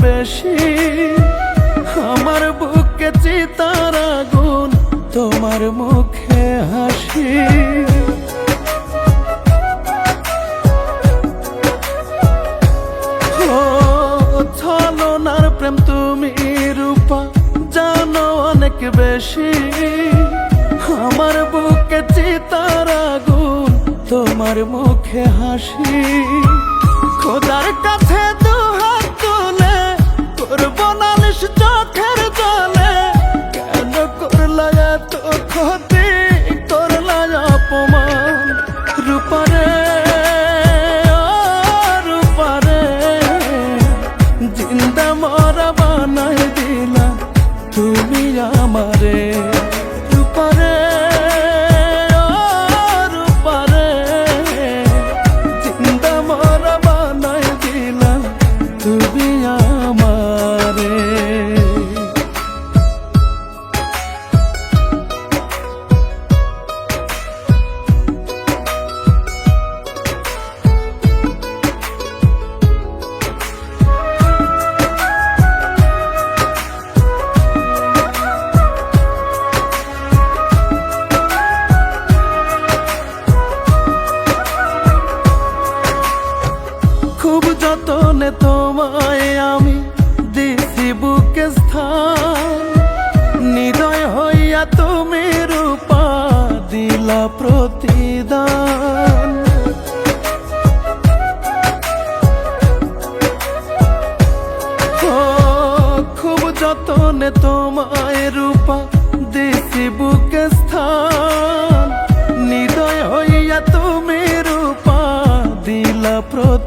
বেশি, আমার বুকে চিতার আগুন, তোমার মুখে হাসি। ছলনার প্রেম তুমি রূপা, জানো অনেক বেশি, আমার বুকে চিতার আগুন, তোমার মুখে হাসি। খোদার কাছে দুহাত তুলে করব নালিশ চোখের জলে, কেন করলা এত ক্ষতি, করলা অপমান। রূপারে রূপারে জিন্দা মরা বানাই দিলা তুমি আমারে। রূপারে রূপারে জিন্দা মরা বানাই দিলা তুমি আমারে। খুব যতনে তোমায় আমি দিছি বুকে স্থান, নিদয় হইয়া তুমি রূপা দিলা প্রতিদান। খুব যতনে তোমায় রূপা দিছি বুকে স্থান, নিদয় হইয়া তুমি রূপা দিলা প্রতিদান।